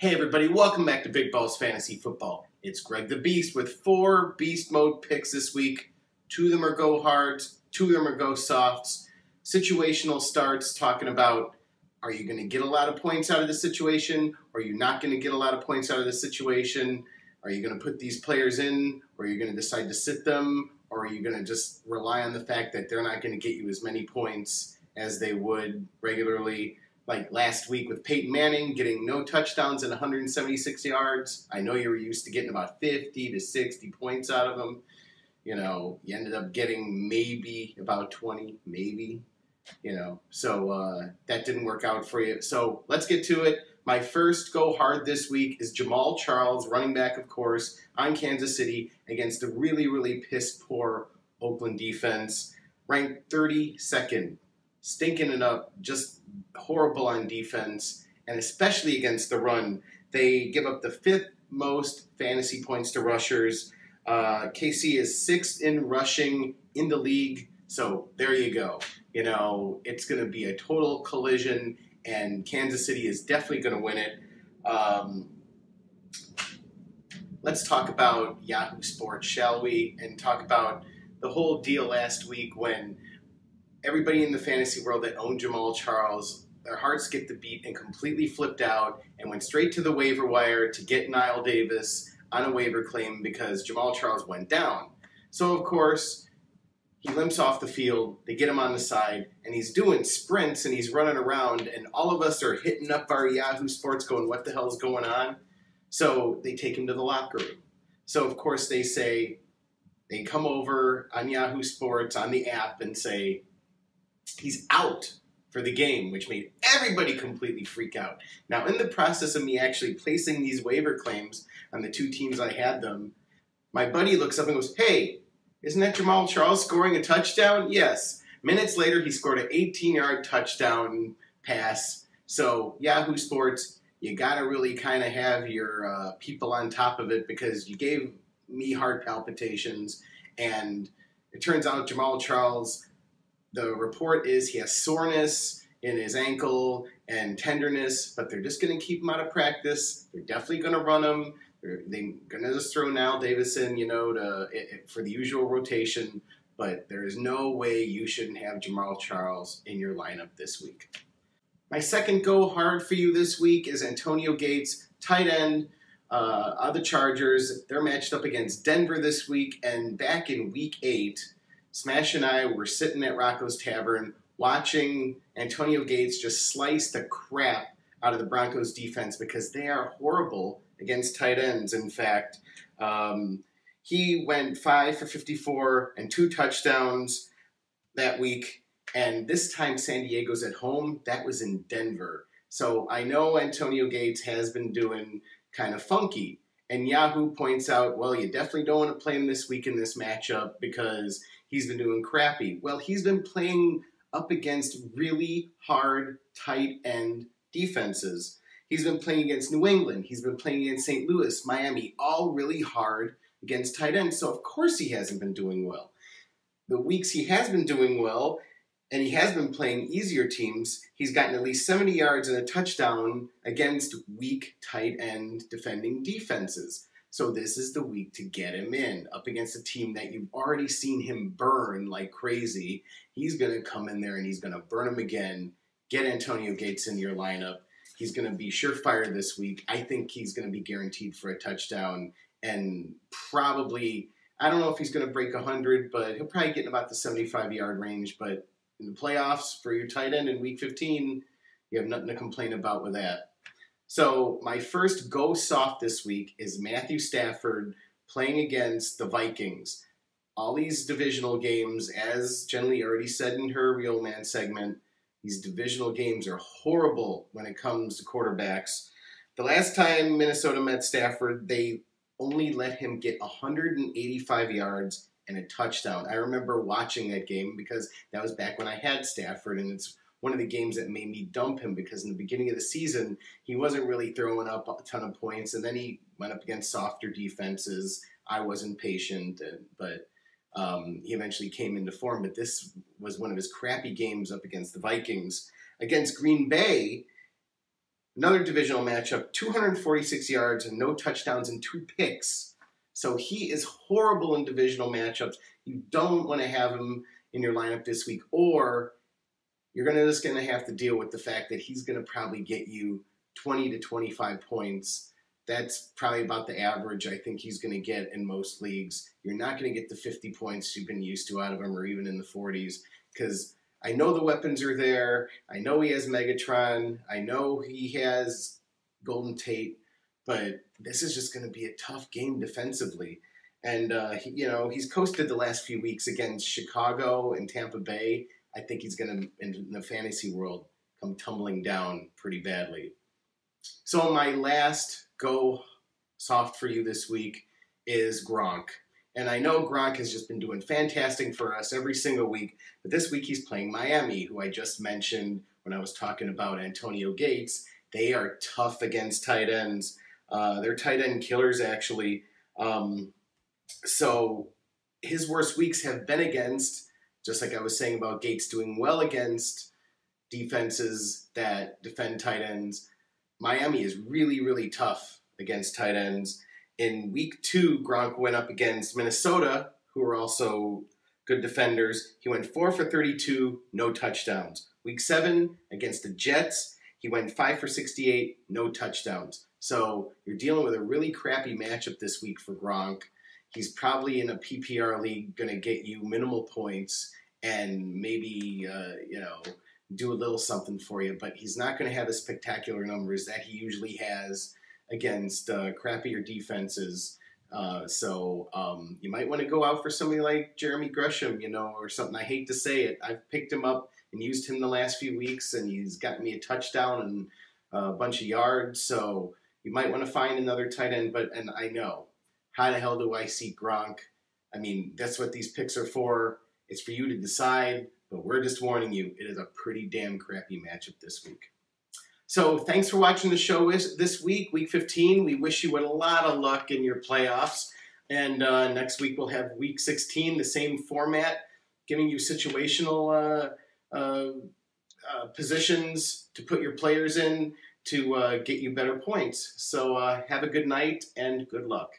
Hey everybody, welcome back to Big Balls Fantasy Football. It's Greg the Beast with 4 Beast Mode picks this week. 2 of them are go hards, 2 of them are go softs. Situational starts talking about, are you going to get a lot of points out of the situation, or are you not going to get a lot of points out of the situation? Are you going to put these players in, or are you going to decide to sit them, or are you going to just rely on the fact that they're not going to get you as many points as they would regularly? Like last week with Peyton Manning getting no touchdowns and 176 yards. I know you were used to getting about 50 to 60 points out of him. You know, you ended up getting maybe about 20, maybe. So that didn't work out for you. So let's get to it. My first go hard this week is Jamaal Charles, running back, of course, on Kansas City against a really, really piss-poor Oakland defense. Ranked 32nd. Stinking it up, just horrible on defense, and especially against the run. They give up the 5th most fantasy points to rushers. KC is 6th in rushing in the league, so there you go. You know, it's going to be a total collision, and Kansas City is definitely going to win it. Let's talk about Yahoo Sports, shall we? And talk about the whole deal last week when everybody in the fantasy world that owned Jamaal Charles, their hearts skipped the beat and completely flipped out and went straight to the waiver wire to get Niall Davis on a waiver claim because Jamaal Charles went down. So, of course, he limps off the field, they get him on the side, and he's doing sprints and he's running around, and all of us are hitting up our Yahoo Sports going, what the hell's going on? So they take him to the locker room. So, of course, they come over on Yahoo Sports, on the app, and say, he's out for the game, which made everybody completely freak out. Now, in the process of me actually placing these waiver claims on the 2 teams I had them, my buddy looks up and goes, hey, isn't that Jamaal Charles scoring a touchdown? Yes. Minutes later, he scored an 18-yard touchdown pass. So, Yahoo Sports, you got to really kind of have your people on top of it because you gave me heart palpitations, and it turns out Jamaal Charles, the report is he has soreness in his ankle and tenderness, but they're just going to keep him out of practice. They're definitely going to run him. They're going to just throw Niall Davis in, for the usual rotation. But there is no way you shouldn't have Jamaal Charles in your lineup this week. My second go hard for you this week is Antonio Gates, tight end of the Chargers. They're matched up against Denver this week, and back in week 8, Smash and I were sitting at Rocco's Tavern watching Antonio Gates just slice the crap out of the Broncos defense because they are horrible against tight ends. In fact, he went 5 for 54 and 2 touchdowns that week. And this time San Diego's at home. That was in Denver. So I know Antonio Gates has been doing kind of funky. And Yahoo points out, well, you definitely don't want to play him this week in this matchup because he's been doing crappy. Well, he's been playing up against really hard tight end defenses. He's been playing against New England. He's been playing against St. Louis, Miami, all really hard against tight ends. So, of course, he hasn't been doing well. The weeks he has been doing well, and he has been playing easier teams, he's gotten at least 70 yards and a touchdown against weak tight end defending defenses. So this is the week to get him in, up against a team that you've already seen him burn like crazy. He's going to come in there and he's going to burn him again. Get Antonio Gates in your lineup. He's going to be surefire this week. I think he's going to be guaranteed for a touchdown and probably, I don't know if he's going to break 100, but he'll probably get in about the 75-yard range. But in the playoffs for your tight end in week 15, you have nothing to complain about with that. So my first go soft this week is Matthew Stafford playing against the Vikings. All these divisional games, as Jen Lee already said in her Real Man segment, these divisional games are horrible when it comes to quarterbacks. The last time Minnesota met Stafford, they only let him get 185 yards and a touchdown. I remember watching that game because that was back when I had Stafford, and it's one of the games that made me dump him because in the beginning of the season, he wasn't really throwing up a ton of points, and then he went up against softer defenses. I wasn't patient, but he eventually came into form. But this was one of his crappy games up against the Vikings. Against Green Bay, Another divisional matchup, 246 yards and no touchdowns and 2 picks. So he is horrible in divisional matchups. You don't want to have him in your lineup this week, or you're just going to have to deal with the fact that he's going to probably get you 20 to 25 points. That's probably about the average I think he's going to get in most leagues. You're not going to get the 50 points you've been used to out of him, or even in the 40s, because I know the weapons are there. I know he has Megatron. I know he has Golden Tate, but this is just going to be a tough game defensively. And, he's coasted the last few weeks against Chicago and Tampa Bay. I think he's going to, in the fantasy world, come tumbling down pretty badly. So my last go soft for you this week is Gronk. And I know Gronk has just been doing fantastic for us every single week, but this week he's playing Miami, who I just mentioned when I was talking about Antonio Gates. They are tough against tight ends. They're tight end killers, actually. So his worst weeks have been against, just like I was saying about Gates doing well against defenses that defend tight ends, Miami is really, really tough against tight ends. In week 2, Gronk went up against Minnesota, who are also good defenders. He went 4 for 32, no touchdowns. Week 7, against the Jets, he went 5 for 68, no touchdowns. So you're dealing with a really crappy matchup this week for Gronk. He's probably in a PPR league going to get you minimal points and maybe, do a little something for you. But he's not going to have the spectacular numbers that he usually has against crappier defenses. So you might want to go out for somebody like Jeremy Gresham, or something. I hate to say it. I've picked him up and used him the last few weeks, and he's gotten me a touchdown and a bunch of yards. So you might want to find another tight end. And I know, how the hell do I seek Gronk? I mean, that's what these picks are for. It's for you to decide, but we're just warning you, it is a pretty damn crappy matchup this week. So thanks for watching the show this week, week 15. We wish you a lot of luck in your playoffs. And next week we'll have week 16, the same format, giving you situational positions to put your players in to get you better points. So have a good night and good luck.